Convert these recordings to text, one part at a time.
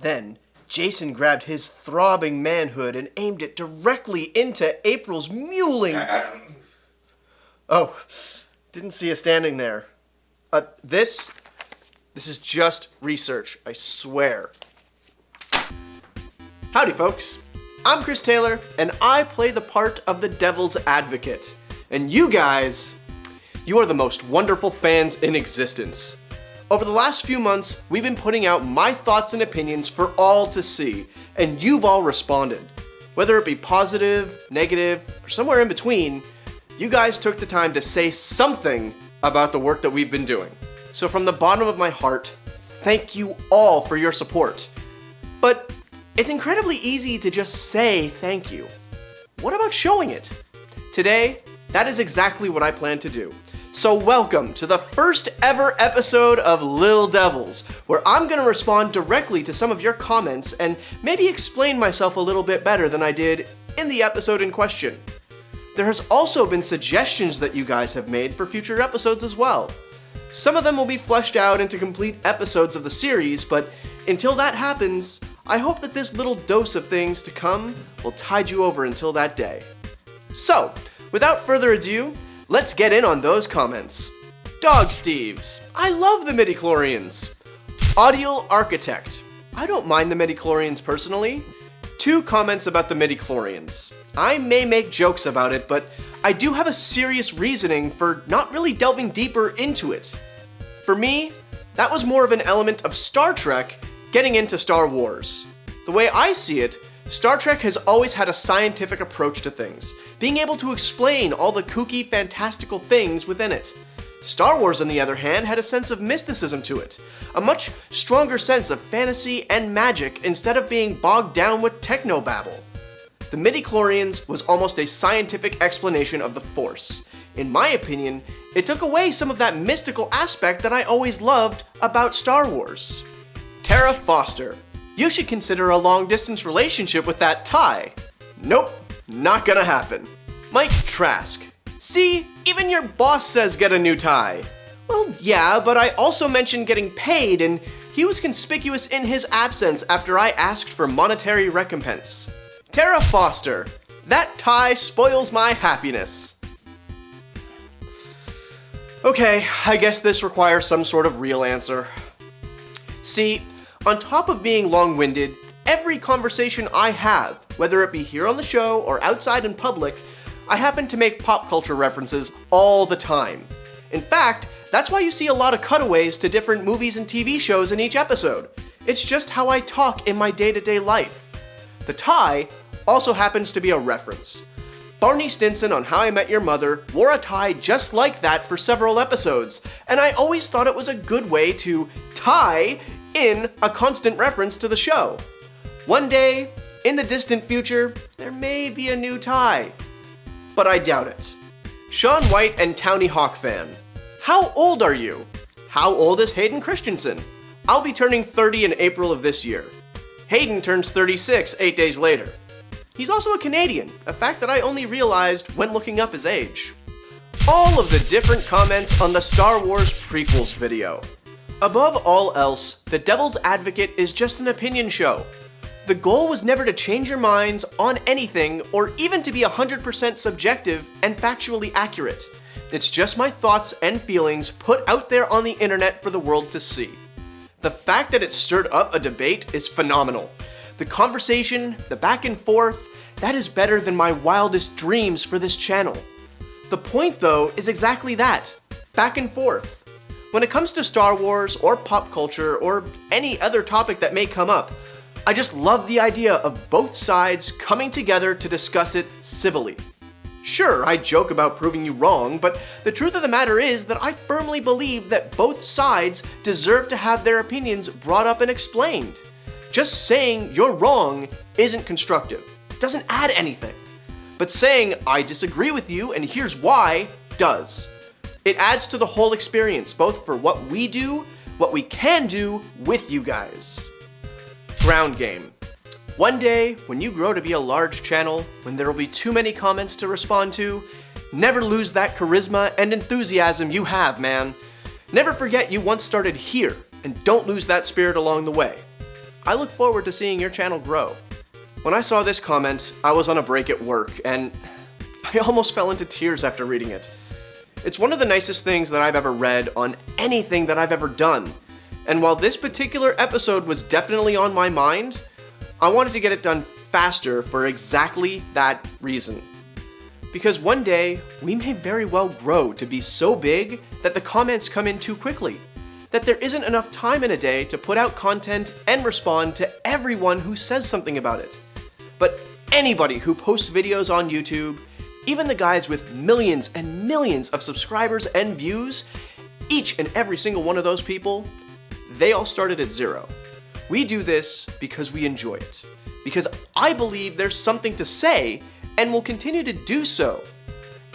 Then, Jason grabbed his throbbing manhood and aimed it directly into April's mewling... Oh, didn't see you standing there. This is just research, I swear. Howdy, folks. I'm Chris Taylor, and I play the part of the Devil's Advocate. And you guys, you are the most wonderful fans in existence. Over the last few months, we've been putting out my thoughts and opinions for all to see, and you've all responded. Whether it be positive, negative, or somewhere in between, you guys took the time to say something about the work that we've been doing. So from the bottom of my heart, thank you all for your support. But it's incredibly easy to just say thank you. What about showing it? Today, that is exactly what I plan to do. So welcome to the first ever episode of Lil Devils, where I'm gonna respond directly to some of your comments and maybe explain myself a little bit better than I did in the episode in question. There has also been suggestions that you guys have made for future episodes as well. Some of them will be fleshed out into complete episodes of the series, but until that happens, I hope that this little dose of things to come will tide you over until that day. So, without further ado, let's get in on those comments. Dog Steves, I love the midichlorians. Audial Architect, I don't mind the midichlorians personally. 2 comments about the midichlorians. I may make jokes about it, but I do have a serious reasoning for not really delving deeper into it. For me, that was more of an element of Star Trek getting into Star Wars. The way I see it, Star Trek has always had a scientific approach to things, being able to explain all the kooky, fantastical things within it. Star Wars, on the other hand, had a sense of mysticism to it, a much stronger sense of fantasy and magic instead of being bogged down with technobabble. The midichlorians was almost a scientific explanation of the Force. In my opinion, it took away some of that mystical aspect that I always loved about Star Wars. Tara Foster, you should consider a long-distance relationship with that tie. Nope, not gonna happen. Mike Trask, see, even your boss says get a new tie. Well, yeah, but I also mentioned getting paid, and he was conspicuous in his absence after I asked for monetary recompense. Tara Foster, that tie spoils my happiness. Okay, I guess this requires some sort of real answer. See, on top of being long-winded, every conversation I have, whether it be here on the show or outside in public, I happen to make pop culture references all the time. In fact, that's why you see a lot of cutaways to different movies and TV shows in each episode. It's just how I talk in my day-to-day life. The tie also happens to be a reference. Barney Stinson on How I Met Your Mother wore a tie just like that for several episodes, and I always thought it was a good way to tie in a constant reference to the show. One day, in the distant future, there may be a new tie, but I doubt it. Sean White and Townie Hawk fan, how old are you? How old is Hayden Christensen? I'll be turning 30 in April of this year. Hayden turns 36 8 days later. He's also a Canadian, a fact that I only realized when looking up his age. All of the different comments on the Star Wars prequels video. Above all else, The Devil's Advocate is just an opinion show. The goal was never to change your minds on anything or even to be 100% subjective and factually accurate. It's just my thoughts and feelings put out there on the internet for the world to see. The fact that it stirred up a debate is phenomenal. The conversation, the back and forth, that is better than my wildest dreams for this channel. The point though is exactly that, back and forth. When it comes to Star Wars or pop culture or any other topic that may come up, I just love the idea of both sides coming together to discuss it civilly. Sure, I joke about proving you wrong, but the truth of the matter is that I firmly believe that both sides deserve to have their opinions brought up and explained. Just saying you're wrong isn't constructive. It doesn't add anything. But saying I disagree with you and here's why does. It adds to the whole experience, both for what we do, what we can do with you guys. Ground game. One day, when you grow to be a large channel, when there will be too many comments to respond to, never lose that charisma and enthusiasm you have, man. Never forget you once started here, and don't lose that spirit along the way. I look forward to seeing your channel grow. When I saw this comment, I was on a break at work, and I almost fell into tears after reading it. It's one of the nicest things that I've ever read on anything that I've ever done. And while this particular episode was definitely on my mind, I wanted to get it done faster for exactly that reason. Because one day, we may very well grow to be so big that the comments come in too quickly, that there isn't enough time in a day to put out content and respond to everyone who says something about it. But anybody who posts videos on YouTube, even the guys with millions and millions of subscribers and views, each and every single one of those people, they all started at zero. We do this because we enjoy it, because I believe there's something to say and will continue to do so.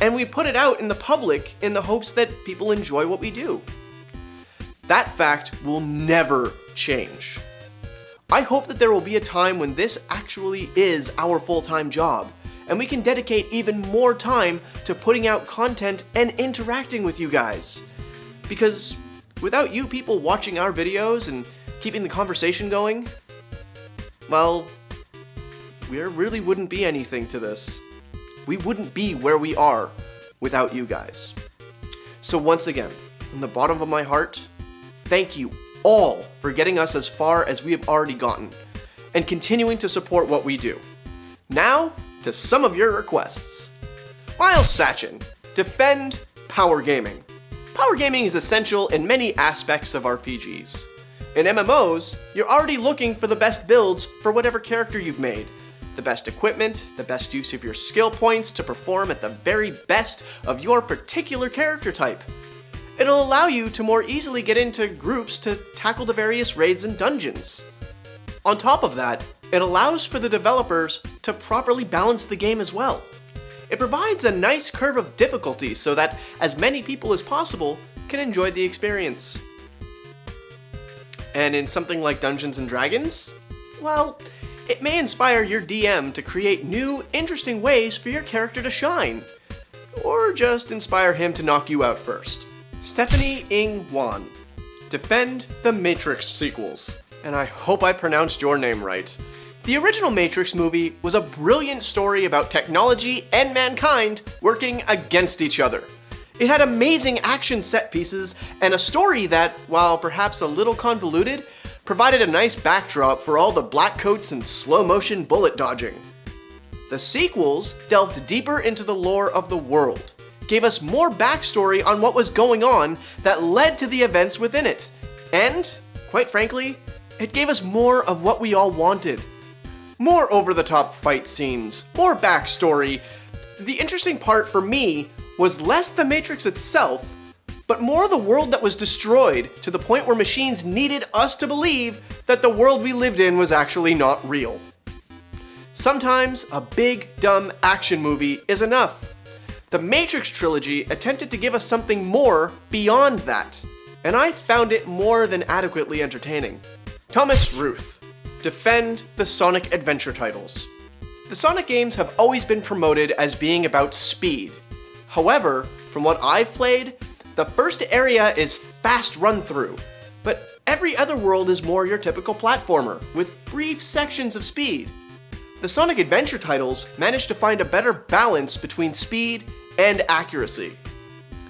And we put it out in the public in the hopes that people enjoy what we do. That fact will never change. I hope that there will be a time when this actually is our full-time job, and we can dedicate even more time to putting out content and interacting with you guys. Because without you people watching our videos and keeping the conversation going, well, we really wouldn't be anything to this. We wouldn't be where we are without you guys. So once again, from the bottom of my heart, thank you all for getting us as far as we have already gotten, and continuing to support what we do. Now, to some of your requests. Miles Sachin, defend power gaming. Power gaming is essential in many aspects of RPGs. In MMOs, you're already looking for the best builds for whatever character you've made. The best equipment, the best use of your skill points to perform at the very best of your particular character type. It'll allow you to more easily get into groups to tackle the various raids and dungeons. On top of that, it allows for the developers to properly balance the game as well. It provides a nice curve of difficulty so that as many people as possible can enjoy the experience. And in something like Dungeons & Dragons, well, it may inspire your DM to create new, interesting ways for your character to shine. Or just inspire him to knock you out first. Stephanie Ing Wan, defend the Matrix sequels. And I hope I pronounced your name right. The original Matrix movie was a brilliant story about technology and mankind working against each other. It had amazing action set pieces and a story that, while perhaps a little convoluted, provided a nice backdrop for all the black coats and slow motion bullet dodging. The sequels delved deeper into the lore of the world, gave us more backstory on what was going on that led to the events within it, and, quite frankly, it gave us more of what we all wanted. More over-the-top fight scenes, more backstory. The interesting part for me was less the Matrix itself, but more the world that was destroyed to the point where machines needed us to believe that the world we lived in was actually not real. Sometimes a big, dumb action movie is enough. The Matrix trilogy attempted to give us something more beyond that, and I found it more than adequately entertaining. Thomas Ruth, defend the Sonic Adventure titles. The Sonic games have always been promoted as being about speed. However, from what I've played, the first area is fast run-through, but every other world is more your typical platformer, with brief sections of speed. The Sonic Adventure titles managed to find a better balance between speed and accuracy.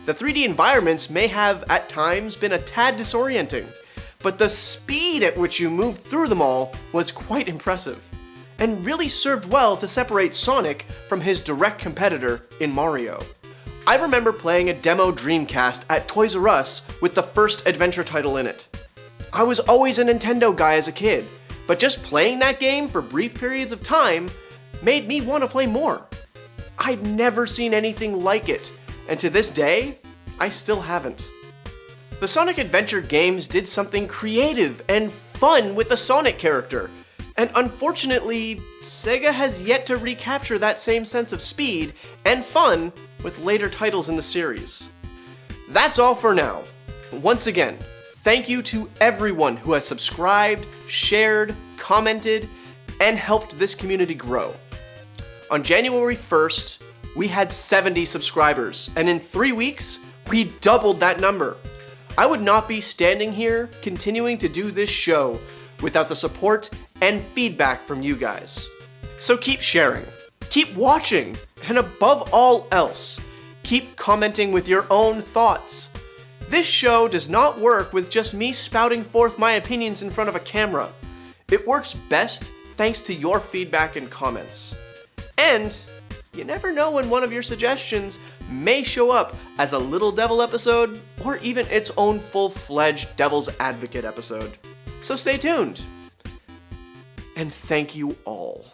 The 3D environments may have, at times, been a tad disorienting, but the speed at which you moved through them all was quite impressive, and really served well to separate Sonic from his direct competitor in Mario. I remember playing a demo Dreamcast at Toys R Us with the first adventure title in it. I was always a Nintendo guy as a kid, but just playing that game for brief periods of time made me want to play more. I'd never seen anything like it, and to this day, I still haven't. The Sonic Adventure games did something creative and fun with the Sonic character, and unfortunately, Sega has yet to recapture that same sense of speed and fun with later titles in the series. That's all for now. Once again, thank you to everyone who has subscribed, shared, commented, and helped this community grow. On January 1st, we had 70 subscribers, and in 3 weeks, we doubled that number. I would not be standing here continuing to do this show without the support and feedback from you guys. So keep sharing, keep watching, and above all else, keep commenting with your own thoughts. This show does not work with just me spouting forth my opinions in front of a camera. It works best thanks to your feedback and comments. And you never know when one of your suggestions may show up as a Lil Devil episode or even its own full-fledged Devil's Advocate episode. So stay tuned. And thank you all.